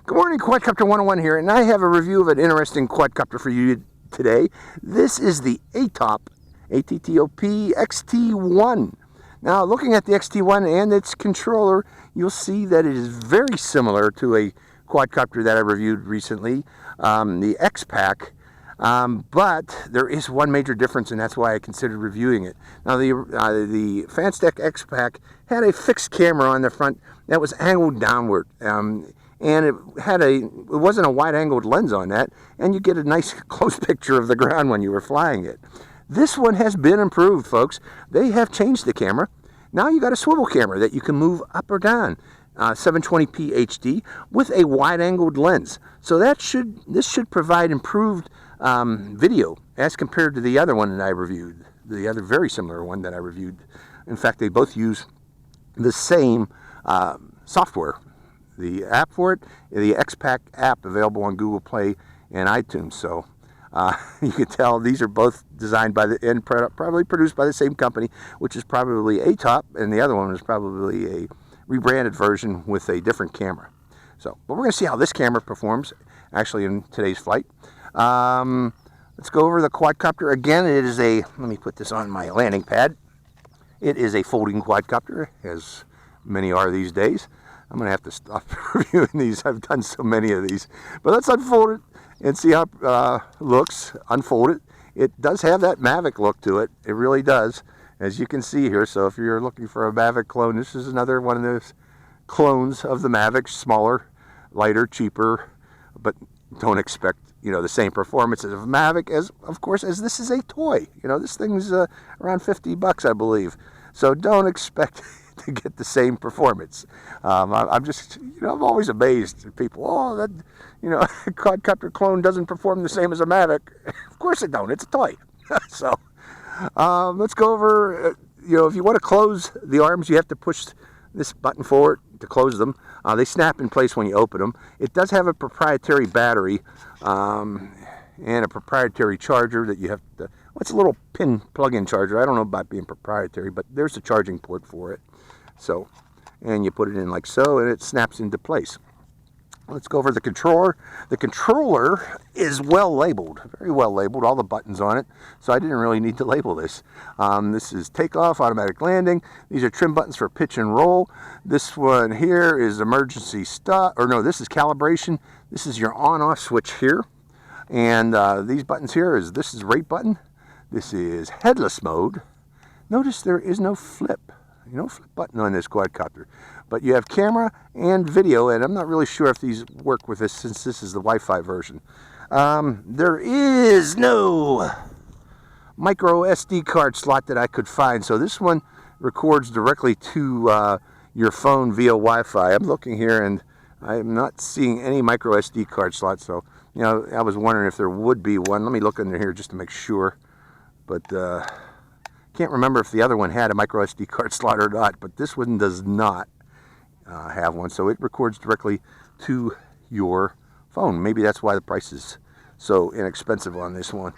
Good morning, Quadcopter 101 here, and I have a review of an interesting quadcopter for you today. This is the ATTOP, ATTOP XT1. Now, looking at the XT1 and its controller, you'll see that it is very similar to a quadcopter that I reviewed recently, the X-Pack, but there is one major difference, and that's why I considered reviewing it. Now, the Fanstech X-Pack had a fixed camera on the front that was angled downward. And it wasn't a wide-angled lens on that, and you get a nice close picture of the ground when you were flying it. This one has been improved, folks. They have changed the camera. Now you got a swivel camera that you can move up or down, 720p HD with a wide-angled lens. So this should provide improved video as compared to the other one that I reviewed, the other very similar one that I reviewed. In fact, they both use the same software. The app for it, the X-Pack app, available on Google Play and iTunes. So you can tell these are both designed by and probably produced by the same company, which is probably ATTOP, and the other one is probably a rebranded version with a different camera. So, but we're going to see how this camera performs actually in today's flight. Let's go over the quadcopter again. It is let me put this on my landing pad. It is a folding quadcopter, as many are these days. I'm going to have to stop reviewing these. I've done so many of these. But let's unfold it and see how it looks. Unfold it. It does have that Mavic look to it. It really does, as you can see here. So if you're looking for a Mavic clone, this is another one of those clones of the Mavic. Smaller, lighter, cheaper, but don't expect, the same performance as a Mavic, of course, as this is a toy. This thing's around 50 bucks, I believe. So don't expect to get the same performance. I'm just, I'm always amazed at people. Oh, that, a quadcopter clone doesn't perform the same as a Mavic. Of course it don't. It's a toy. So let's go over. If you want to close the arms, you have to push this button forward to close them. They snap in place when you open them. It does have a proprietary battery and a proprietary charger that you have to. Well, it's a little pin plug-in charger. I don't know about being proprietary, but there's a charging port for it. So, and you put it in like so, and it snaps into place. Let's go over the controller. The controller is well labeled, very well labeled, all the buttons on it. So I didn't really need to label this. This is takeoff, automatic landing. These are trim buttons for pitch and roll. This one here is emergency stop, or no, this is calibration. This is your on-off switch here. And these buttons here this is rate button. This is headless mode. Notice there is no flip. No flip button on this quadcopter. But you have camera and video, and I'm not really sure if these work with this since this is the Wi-Fi version. There is no micro SD card slot that I could find, so this one records directly to your phone via Wi-Fi. I'm looking here, and I'm not seeing any micro SD card slot, so I was wondering if there would be one. Let me look under here just to make sure. But can't remember if the other one had a micro SD card slot or not, but this one does not have one, so it records directly to your phone. Maybe that's why the price is so inexpensive on this one.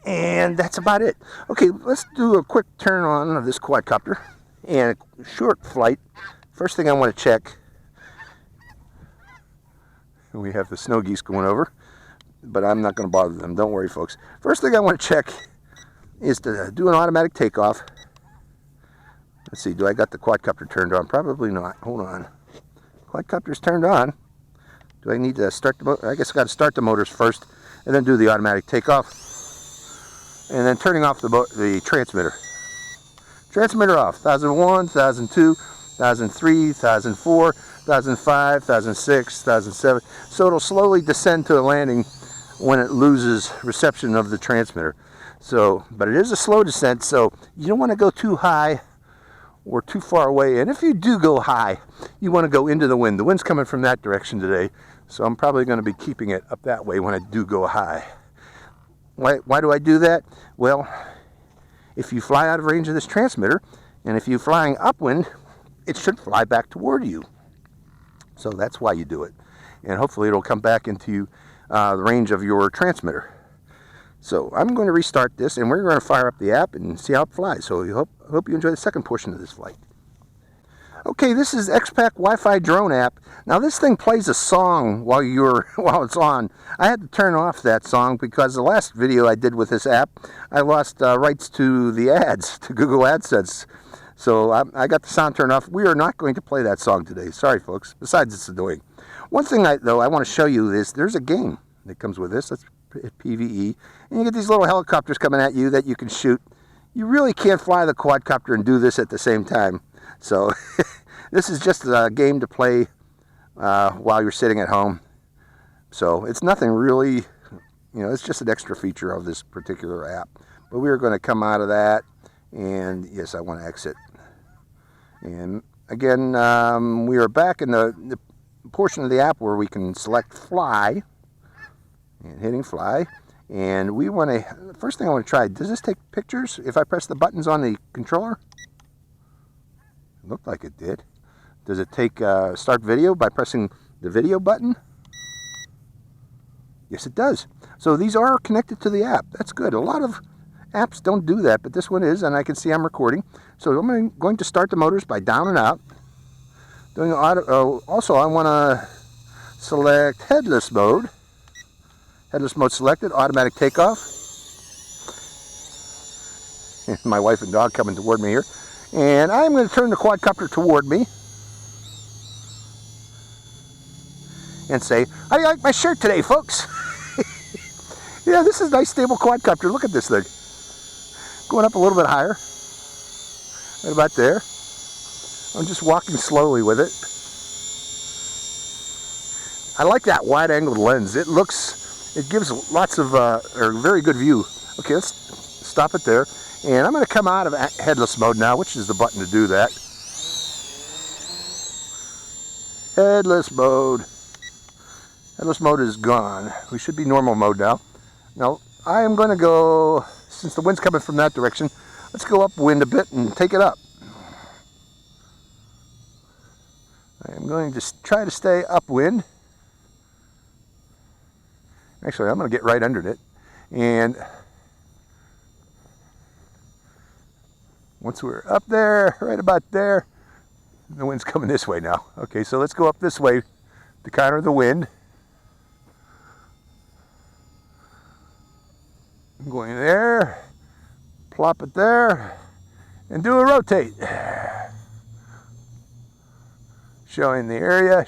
And that's about it. Okay, let's do a quick turn on of this quadcopter and a short flight. First thing I want to check, we have the snow geese going over, but I'm not going to bother them. Don't worry, folks. First thing I want to check is to do an automatic takeoff. Let's see, do I got the quadcopter turned on? Probably not. Hold on. Quadcopter's turned on. Do I need to start the motor? I guess I got to start the motors first and then do the automatic takeoff. And then turning off the transmitter. Transmitter off. 1001, 1002, 1003, 1004, 1005, 1006, 1007. So it'll slowly descend to a landing when it loses reception of the transmitter. So, but it is a slow descent, so you don't want to go too high or too far away. And if you do go high, you want to go into the wind. The wind's coming from that direction today, so I'm probably going to be keeping it up that way when I do go high. Why do I do that? Well, if you fly out of range of this transmitter, and if you're flying upwind, it should fly back toward you. So that's why you do it. And hopefully it'll come back into the range of your transmitter. So I'm going to restart this, and we're going to fire up the app and see how it flies. So I hope you enjoy the second portion of this flight. Okay, this is XPAC Wi-Fi drone app. Now this thing plays a song while it's on. I had to turn off that song because the last video I did with this app, I lost rights to the ads, to Google AdSense. So I got the sound turned off. We are not going to play that song today. Sorry, folks. Besides, it's annoying. One thing, though, I want to show you is there's a game that comes with this. That's PVE. And you get these little helicopters coming at you that you can shoot. You really can't fly the quadcopter and do this at the same time. So this is just a game to play while you're sitting at home. So it's nothing really, it's just an extra feature of this particular app. But we are going to come out of that. And yes, I want to exit. And again, we are back in the portion of the app where we can select fly and hitting fly. And we want to, first thing I want to try, does this take pictures if I press the buttons on the controller? It looked like it did. Does it take start video by pressing the video button? Yes, it does. So these are connected to the app. That's good. A lot of apps don't do that, but this one is, and I can see I'm recording. So I'm going to start the motors by down and out. Doing auto, also, I want to select headless mode. Headless mode selected, automatic takeoff. My wife and dog coming toward me here. And I'm going to turn the quadcopter toward me. And say, I like my shirt today, folks. Yeah, this is a nice stable quadcopter. Look at this thing. Going up a little bit higher. Right about there. I'm just walking slowly with it. I like that wide-angled lens. It gives lots of, or very good view. Okay, let's stop it there. And I'm going to come out of headless mode now, which is the button to do that. Headless mode. Headless mode is gone. We should be normal mode now. Now, I am going to go, since the wind's coming from that direction, let's go upwind a bit and take it up. I am going to try to stay upwind. Actually, I'm going to get right under it. And once we're up there, right about there, the wind's coming this way now. Okay, so let's go up this way to counter the wind. I'm going there, plop it there, and do a rotate. Showing the area.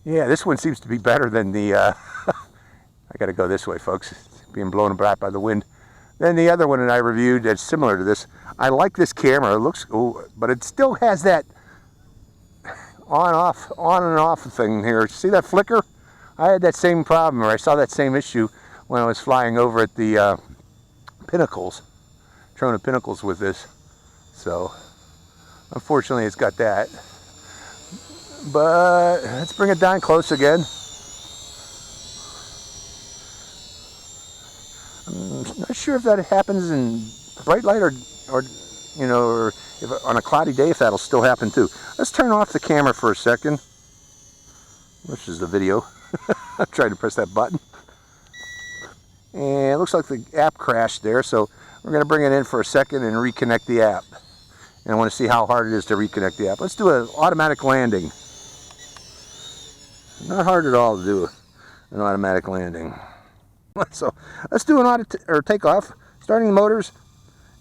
Yeah, this one seems to be better than the, I gotta go this way, folks. It's being blown about by the wind. Then the other one that I reviewed that's similar to this. I like this camera, it looks cool, but it still has that on and off thing here. See that flicker? I had that same problem, or I saw that same issue when I was flying over at the Pinnacles, Trona Pinnacles with this. So, unfortunately it's got that. But let's bring it down close again. I'm not sure if that happens in bright light or if on a cloudy day, if that'll still happen too. Let's turn off the camera for a second, which is the video. I'm trying to press that button. And it looks like the app crashed there, so we're going to bring it in for a second and reconnect the app. And I want to see how hard it is to reconnect the app. Let's do an automatic landing. Not hard at all to do an automatic landing. So let's do an takeoff, starting the motors.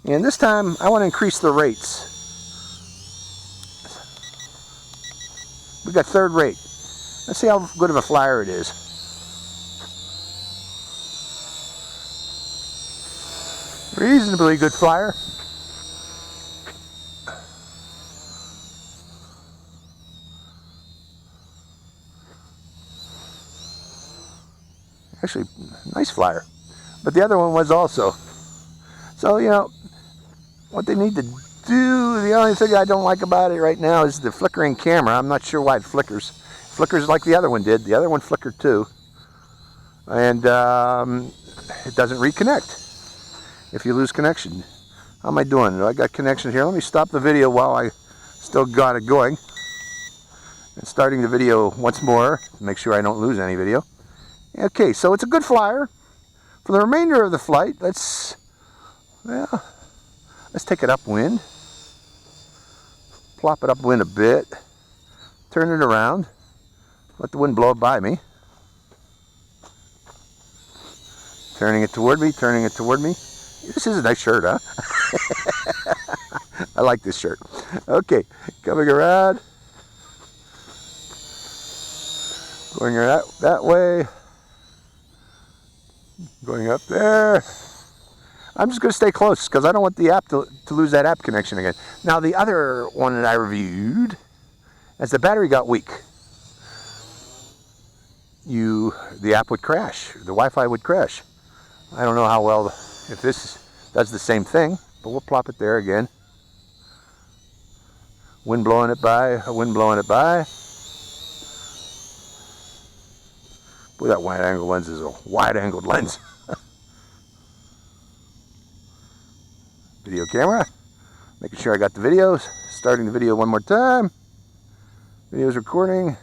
And this time I want to increase the rates. We've got third rate. Let's see how good of a flyer it is. Reasonably good flyer. Actually, nice flyer. But the other one was also. So, what they need to do, the only thing I don't like about it right now is the flickering camera. I'm not sure why it flickers. It flickers like the other one did. The other one flickered too. And it doesn't reconnect if you lose connection. How am I doing? I got connection here. Let me stop the video while I still got it going. And starting the video once more to make sure I don't lose any video. Okay, so it's a good flyer. For the remainder of the flight, let's take it upwind. plop it upwind a bit, turn it around, let the wind blow it by me. Turning it toward me, turning it toward me. This is a nice shirt, huh? I like this shirt. Okay, coming around. Going that way. Going up there. I'm just going to stay close because I don't want the app to lose that app connection again. Now the other one that I reviewed, as the battery got weak, the app would crash. The Wi-Fi would crash. I don't know how well, if this does the same thing, but we'll plop it there again. Wind blowing it by, wind blowing it by. Boy, that wide angle lens is a wide angled lens. Video camera, making sure I got the videos. Starting the video one more time. Video's recording.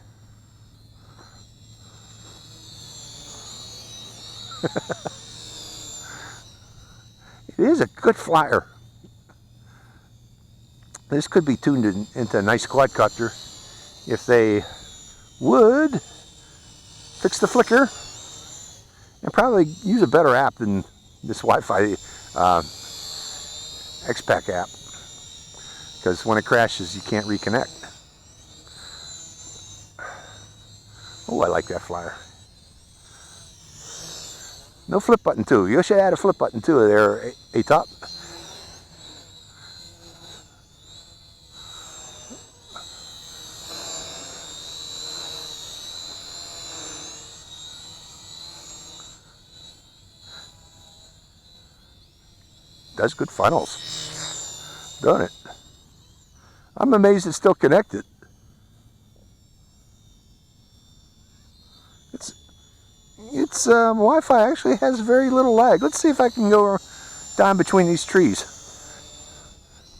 It is a good flyer. This could be tuned into a nice quadcopter if they would fix the flicker and probably use a better app than this Wi-Fi XPAC app, because when it crashes you can't reconnect. Oh, I like that flyer. No flip button too. You should add a flip button too there, ATTOP. Does good funnels. Done it. I'm amazed it's still connected. It's Wi-Fi actually has very little lag. Let's see if I can go down between these trees.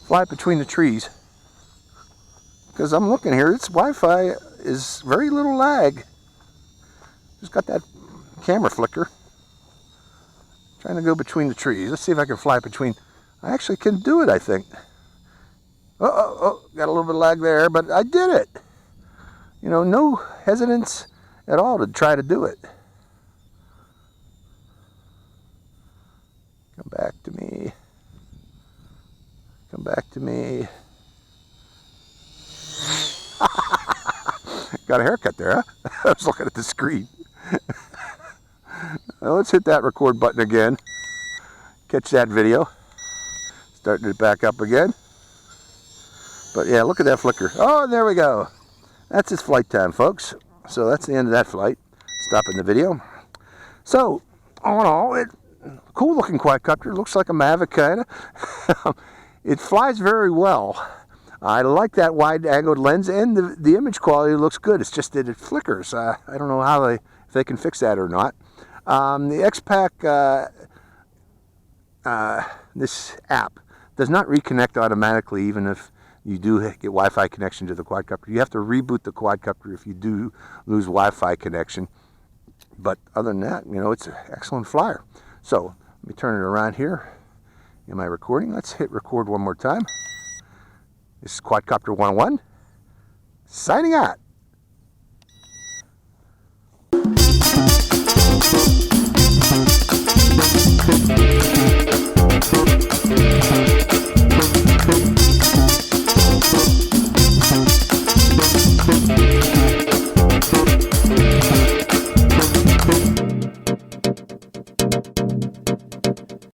Fly between the trees. Because I'm looking here, its Wi-Fi is very little lag. Just got that camera flicker. Trying to go between the trees. Let's see if I can fly between. I actually can do it, I think. Oh, got a little bit of lag there, but I did it. You know, no hesitance at all to try to do it. Come back to me. Come back to me. Got a haircut there, huh? I was looking at the screen. Now let's hit that record button again. Catch that video. Starting it back up again. But yeah, look at that flicker. Oh, there we go. That's its flight time, folks. So that's the end of that flight. Stopping the video. So, all in all, cool looking quadcopter. Looks like a Mavic kind of. It flies very well. I like that wide angled lens, and the image quality looks good. It's just that it flickers. I don't know how if they can fix that or not. The XPAC, this app, does not reconnect automatically even if you do get Wi-Fi connection to the quadcopter. You have to reboot the quadcopter if you do lose Wi-Fi connection. But other than that, you know, it's an excellent flyer. So let me turn it around here. Am I recording? Let's hit record one more time. This is Quadcopter 101, signing out. Thank you.